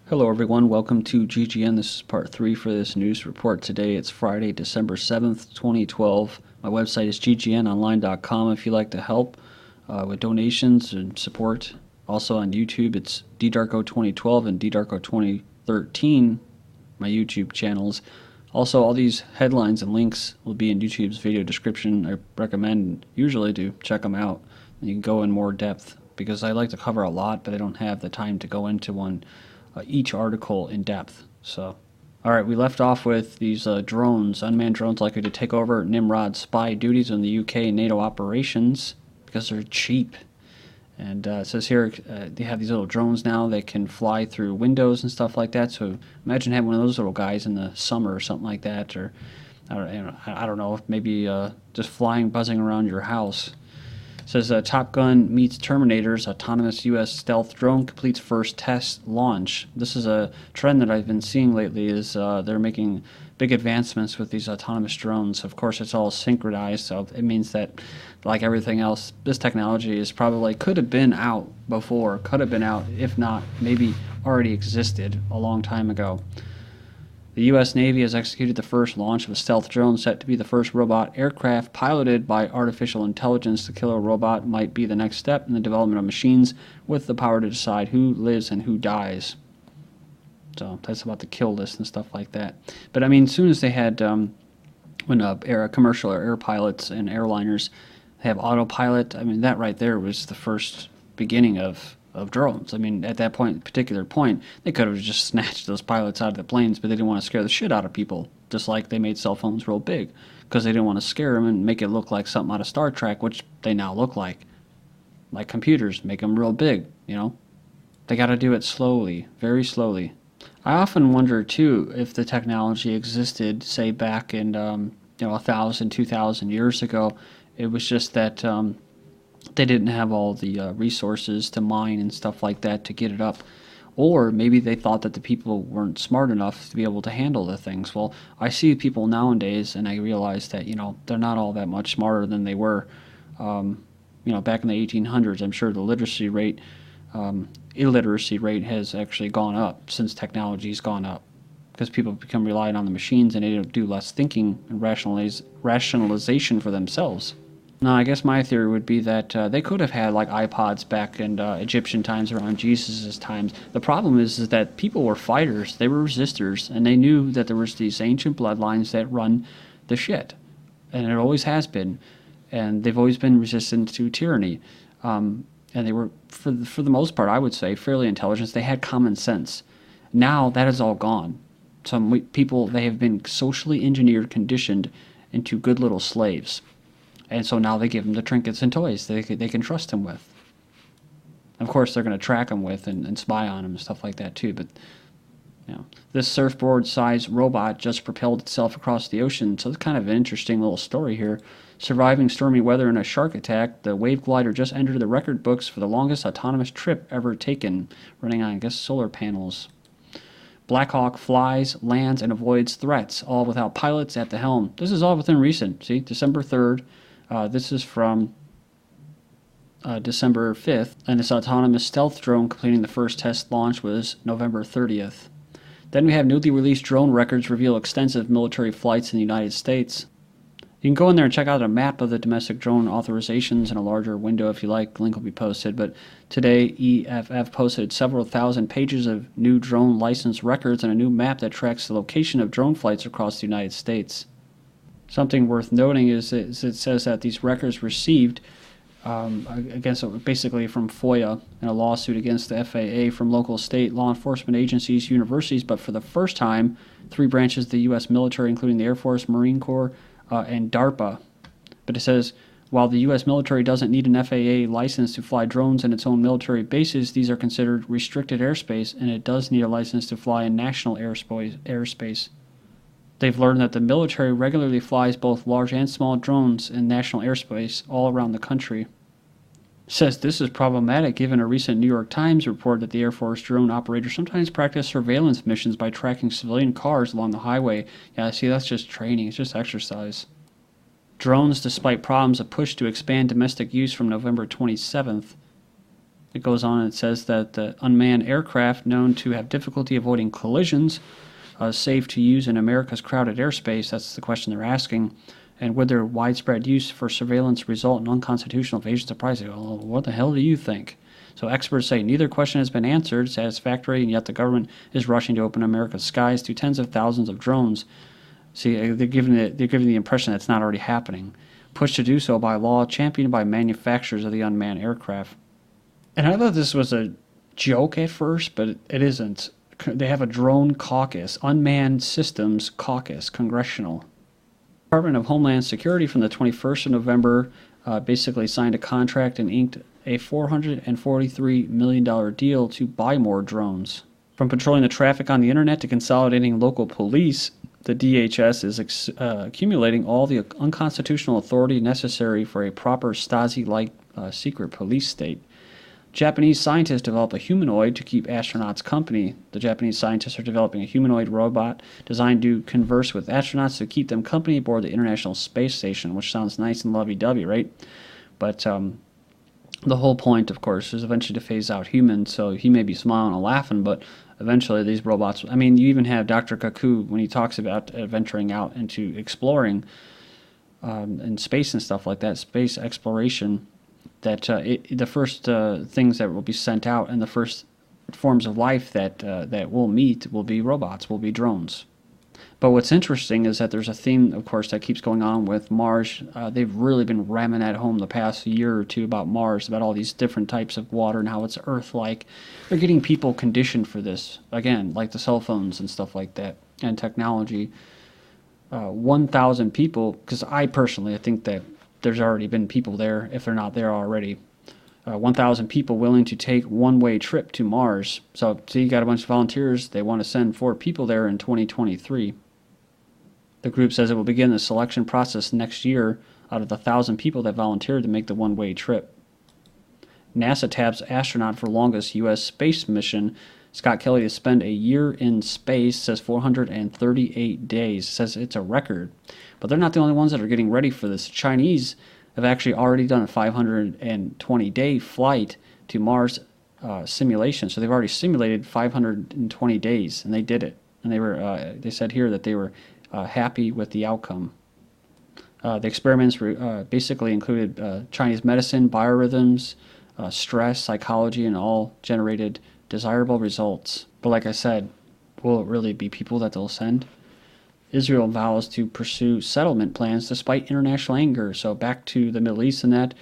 Hello everyone, welcome to GGN. This is part 3 for this news report. Today it's Friday, December 7th, 2012. My website is ggnonline.com if you'd like to help with donations and support. Also on YouTube it's ddarko2012 and ddarko2013, my YouTube channels. Also all these headlines and links will be in YouTube's video description. I recommend usually to check them out and you can go in more depth because I like to cover a lot but I don't have the time to go into each article in depth. So, alright, we left off with these drones, unmanned drones likely to take over Nimrod spy duties in the UK and NATO operations because they're cheap. And it says here they have these little drones now that can fly through windows and stuff like that. So imagine having one of those little guys in the summer or something like that, or I don't know, maybe just flying, buzzing around your house. It says Top Gun meets Terminator's autonomous U.S. stealth drone completes first test launch. This is a trend that I've been seeing lately. Is they're making big advancements with these autonomous drones. Of course, it's all synchronized, so it means that, like everything else, this technology is probably could have been out before, could have been out, if not, maybe already existed a long time ago. The U.S. Navy has executed the first launch of a stealth drone set to be the first robot aircraft piloted by artificial intelligence. The killer robot might be the next step in the development of machines with the power to decide who lives and who dies. So that's about the kill list and stuff like that. But I mean, as soon as they had, when commercial air pilots and airliners have autopilot, I mean, that right there was the first beginning of drones. I mean, at that particular point, they could have just snatched those pilots out of the planes, but they didn't want to scare the shit out of people, just like they made cell phones real big, because they didn't want to scare them and make it look like something out of Star Trek, which they now look like computers, make them real big, you know? They got to do it slowly, very slowly. I often wonder, too, if the technology existed, say, back in, 1,000, 2,000 years ago. It was just that they didn't have all the resources to mine and stuff like that to get it up. Or maybe they thought that the people weren't smart enough to be able to handle the things. Well, I see people nowadays, and I realize that, they're not all that much smarter than they were, back in the 1800s. I'm sure the illiteracy rate has actually gone up since technology's gone up. Because people become reliant on the machines and they do less thinking and rationalization for themselves. Now, I guess my theory would be that they could have had like iPods back in Egyptian times, around Jesus' times. The problem is that people were fighters, they were resistors, and they knew that there was these ancient bloodlines that run the shit. And it always has been. And they've always been resistant to tyranny. And they were, for the most part, I would say, fairly intelligent. They had common sense. Now, that is all gone. Some people, they have been socially engineered, conditioned into good little slaves. And so now they give them the trinkets and toys they can trust him with. Of course, they're going to track him with and spy on him and stuff like that too. But this surfboard-sized robot just propelled itself across the ocean. So it's kind of an interesting little story here. Surviving stormy weather and a shark attack, the wave glider just entered the record books for the longest autonomous trip ever taken, running on, I guess, solar panels. Black Hawk flies, lands, and avoids threats, all without pilots at the helm. This is all within recent. See, December 3rd. This is from December 5th, and this autonomous stealth drone completing the first test launch was November 30th. Then we have newly released drone records reveal extensive military flights in the United States. You can go in there and check out a map of the domestic drone authorizations in a larger window if you like. The link will be posted. But today, EFF posted several thousand pages of new drone license records and a new map that tracks the location of drone flights across the United States. Something worth noting is it says that these records received basically from FOIA and a lawsuit against the FAA from local state law enforcement agencies, universities, but for the first time, 3 branches of the U.S. military, including the Air Force, Marine Corps, and DARPA. But it says, while the U.S. military doesn't need an FAA license to fly drones in its own military bases, these are considered restricted airspace, and it does need a license to fly in national airspace. They've learned that the military regularly flies both large and small drones in national airspace all around the country. It says this is problematic given a recent New York Times report that the Air Force drone operators sometimes practice surveillance missions by tracking civilian cars along the highway. Yeah, see, that's just training. It's just exercise. Drones, despite problems, a push to expand domestic use from November 27th. It goes on and it says that the unmanned aircraft known to have difficulty avoiding collisions safe to use in America's crowded airspace. That's the question they're asking. And would their widespread use for surveillance result in unconstitutional invasions of privacy? Well, what the hell do you think? So experts say neither question has been answered satisfactorily, and yet the government is rushing to open America's skies to tens of thousands of drones. See, they're giving the impression that it's not already happening. Pushed to do so by law, championed by manufacturers of the unmanned aircraft. And I thought this was a joke at first, but it isn't. They have a drone caucus, Unmanned Systems Caucus, congressional. Department of Homeland Security from the 21st of November basically signed a contract and inked a $443 million deal to buy more drones. From patrolling the traffic on the internet to consolidating local police, the DHS is accumulating all the unconstitutional authority necessary for a proper Stasi-like secret police state. Japanese scientists develop a humanoid to keep astronauts company. The Japanese scientists are developing a humanoid robot designed to converse with astronauts to keep them company aboard the International Space Station, which sounds nice and lovey-dovey, right? But the whole point, of course, is eventually to phase out humans, so he may be smiling and laughing, but eventually these robots... I mean, you even have Dr. Kaku, when he talks about venturing out into exploring in space and stuff like that, space exploration... that the first things that will be sent out and the first forms of life that we'll meet will be robots, will be drones. But what's interesting is that there's a theme, of course, that keeps going on with Mars. They've really been ramming that home the past year or two about Mars, about all these different types of water and how it's Earth-like. They're getting people conditioned for this, again, like the cell phones and stuff like that, and technology. 1,000 people, because I think that there's already been people there, if they're not there already. 1,000 people willing to take one-way trip to Mars. So you got a bunch of volunteers. They want to send 4 people there in 2023. The group says it will begin the selection process next year out of the 1,000 people that volunteered to make the one-way trip. NASA tabs astronaut for longest U.S. space mission. Scott Kelly to spend a year in space, says 438 days. Says it's a record. But they're not the only ones that are getting ready for this. The Chinese have actually already done a 520-day flight to Mars simulation. So they've already simulated 520 days, and they did it. And they said here that they were happy with the outcome. The experiments basically included Chinese medicine, biorhythms, stress, psychology, and all generated desirable results. But like I said, will it really be people that they'll send? Israel vows to pursue settlement plans despite international anger. So back to the Middle East, and that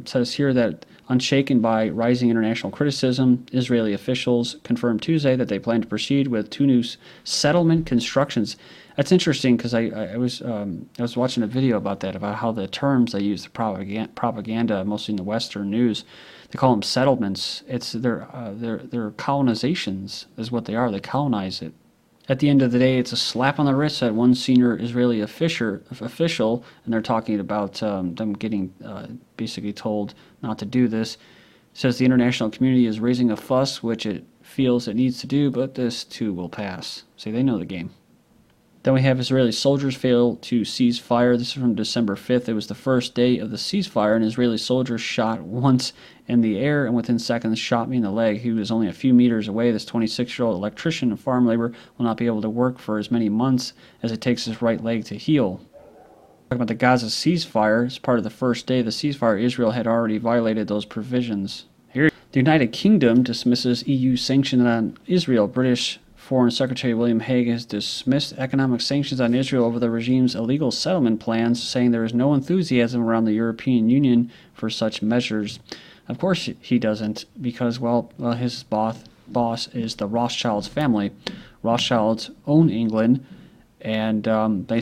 says here that unshaken by rising international criticism, Israeli officials confirmed Tuesday that they plan to proceed with 2 new settlement constructions. That's interesting because I was watching a video about that, about how the terms they use, the propaganda, mostly in the Western news, they call them settlements. They're colonizations is what they are. They colonize it. At the end of the day, it's a slap on the wrist at one senior Israeli official, and they're talking about them getting basically told not to do this. It says the international community is raising a fuss, which it feels it needs to do, but this too will pass. See, they know the game. Then we have Israeli soldiers fail to cease fire. This is from December 5th. It was the first day of the ceasefire. An Israeli soldier shot once in the air and within seconds shot me in the leg. He was only a few meters away. This 26-year-old electrician and farm labor will not be able to work for as many months as it takes his right leg to heal. Talking about the Gaza ceasefire, as part of the first day of the ceasefire, Israel had already violated those provisions. Here, the United Kingdom dismisses EU sanctions on Israel. British Foreign Secretary William Hague has dismissed economic sanctions on Israel over the regime's illegal settlement plans, saying there is no enthusiasm around the European Union for such measures. Of course he doesn't, because, well his boss is the Rothschilds family. Rothschilds own England, and they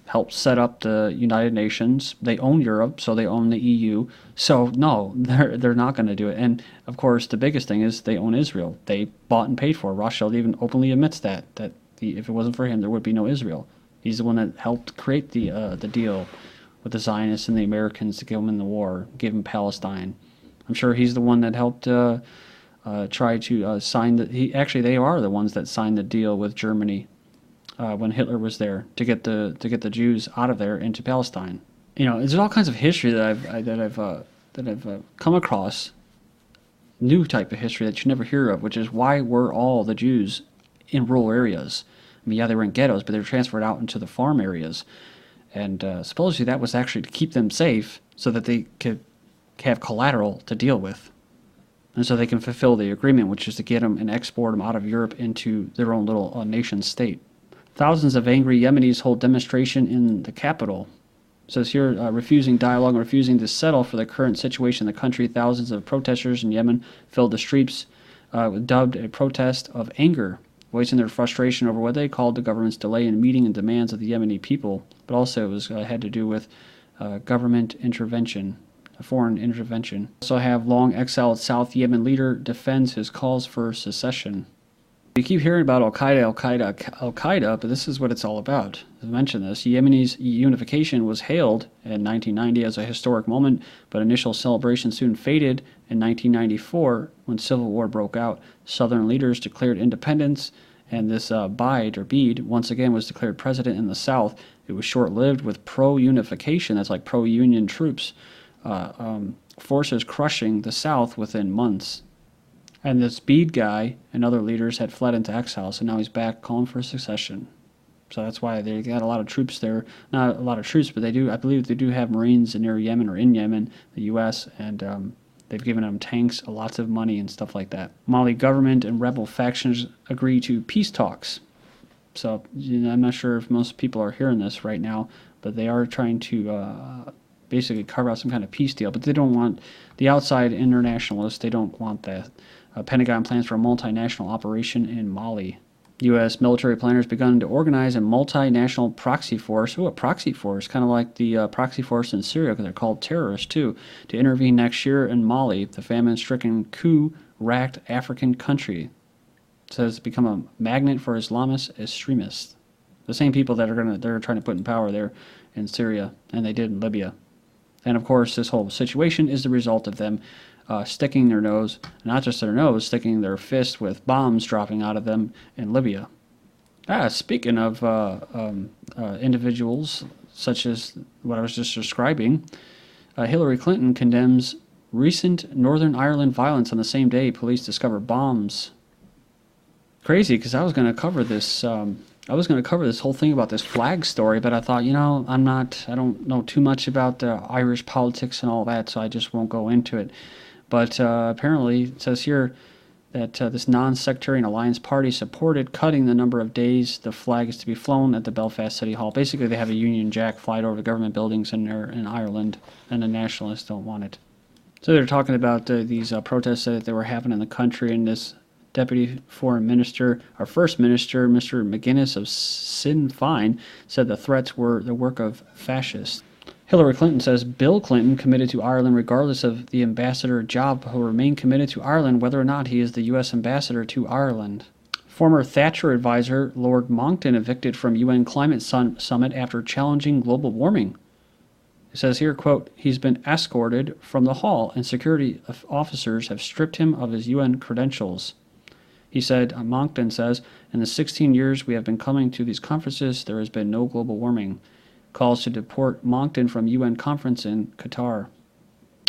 helped set up the United Nations. They own Europe, so they own the EU. So no, they're not going to do it. And of course, the biggest thing is they own Israel. They bought and paid for it. Rothschild even openly admits that if it wasn't for him, there would be no Israel. He's the one that helped create the deal with the Zionists and the Americans to give them in the war, give them Palestine. I'm sure he's the one that helped try to sign they are the ones that signed the deal with Germany when Hitler was there to get the Jews out of there into Palestine. You know, there's all kinds of history that I've come across new type of history that you never hear of, which is why were all the Jews in rural areas? I mean, yeah, they were in ghettos, but they were transferred out into the farm areas. And supposedly that was actually to keep them safe so that they could have collateral to deal with. And so they can fulfill the agreement, which is to get them and export them out of Europe into their own little nation state. Thousands of angry Yemenis hold demonstration in the capital. It says here, refusing dialogue and refusing to settle for the current situation in the country. Thousands of protesters in Yemen filled the streets, dubbed a protest of anger, voicing their frustration over what they called the government's delay in meeting the demands of the Yemeni people. But also it was had to do with government intervention, foreign intervention. Also have long-exiled South Yemen leader defends his calls for secession. You keep hearing about Al-Qaeda, but this is what it's all about. I mentioned this. Yemeni's unification was hailed in 1990 as a historic moment, but initial celebration soon faded in 1994 when civil war broke out. Southern leaders declared independence, and this Beidh once again was declared president in the south. It was short-lived with pro-unification, that's like pro-union troops, forces crushing the south within months. And this Beidh guy and other leaders had fled into exile, so now he's back calling for secession. So that's why they got a lot of troops there. Not a lot of troops, but they do. I believe they do have Marines near Yemen or in Yemen, the U.S., and they've given them tanks, lots of money, and stuff like that. Mali government and rebel factions agree to peace talks. So I'm not sure if most people are hearing this right now, but they are trying to basically carve out some kind of peace deal. But they don't want the outside internationalists. They don't want that. Pentagon plans for a multinational operation in Mali. U.S. military planners begun to organize a multinational proxy force. Ooh, a proxy force, kind of like the proxy force in Syria, because they're called terrorists too, to intervene next year in Mali, the famine-stricken, coup-racked African country. It says become a magnet for Islamist extremists. The same people that they're trying to put in power there in Syria, and they did in Libya. And of course, this whole situation is the result of them sticking their nose, not just their nose, sticking their fist with bombs dropping out of them in Libya. Speaking of individuals such as what I was just describing, Hillary Clinton condemns recent Northern Ireland violence on the same day police discover bombs. Crazy, because I was going to cover this. This whole thing about this flag story, but I thought, I don't know too much about Irish politics and all that, so I just won't go into it. But apparently, it says here that this non-sectarian Alliance Party supported cutting the number of days the flag is to be flown at the Belfast City Hall. Basically, they have a Union Jack fly over the government buildings in Ireland, and the nationalists don't want it. So they're talking about these protests that they were happening in the country, and this Deputy Foreign Minister, our First Minister, Mr. McGuinness of Sinn Féin, said the threats were the work of fascists. Hillary Clinton says Bill Clinton committed to Ireland regardless of the ambassador job will remain committed to Ireland whether or not he is the U.S. ambassador to Ireland. Former Thatcher advisor Lord Monckton evicted from UN Climate Summit after challenging global warming. It says here, quote, he's been escorted from the hall and security officers have stripped him of his UN credentials. He said, Monckton says, in the 16 years we have been coming to these conferences, there has been no global warming. Calls to deport Monckton from UN conference in Qatar.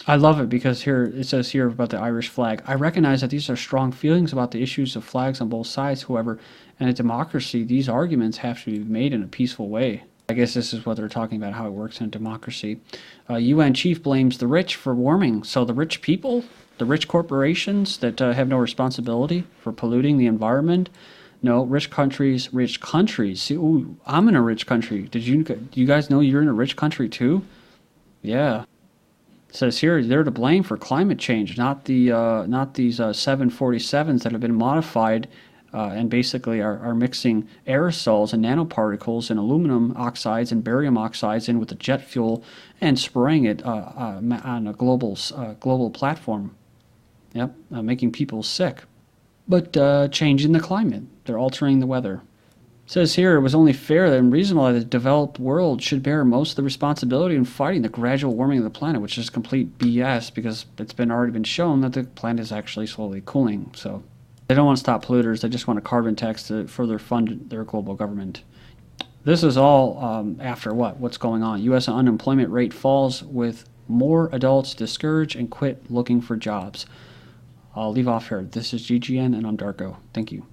I love it because here it says here about the Irish flag. I recognize that these are strong feelings about the issues of flags on both sides. However, in a democracy, these arguments have to be made in a peaceful way. I guess this is what they're talking about, how it works in a democracy. UN chief blames the rich for warming. So the rich people, the rich corporations that have no responsibility for polluting the environment. No, rich countries. See, ooh, I'm in a rich country. Do you guys know you're in a rich country too? Yeah. It says here they're to blame for climate change, not these 747s that have been modified and basically are mixing aerosols and nanoparticles and aluminum oxides and barium oxides in with the jet fuel and spraying it on a global platform. Yep, making people sick. But changing the climate. They're altering the weather. It says here it was only fair and reasonable that the developed world should bear most of the responsibility in fighting the gradual warming of the planet, which is complete BS because it's already been shown that the planet is actually slowly cooling. So they don't want to stop polluters. They just want a carbon tax to further fund their global government. This is all after what? What's going on? U.S. unemployment rate falls with more adults discouraged and quit looking for jobs. I'll leave off here. This is GGN, and I'm Darko. Thank you.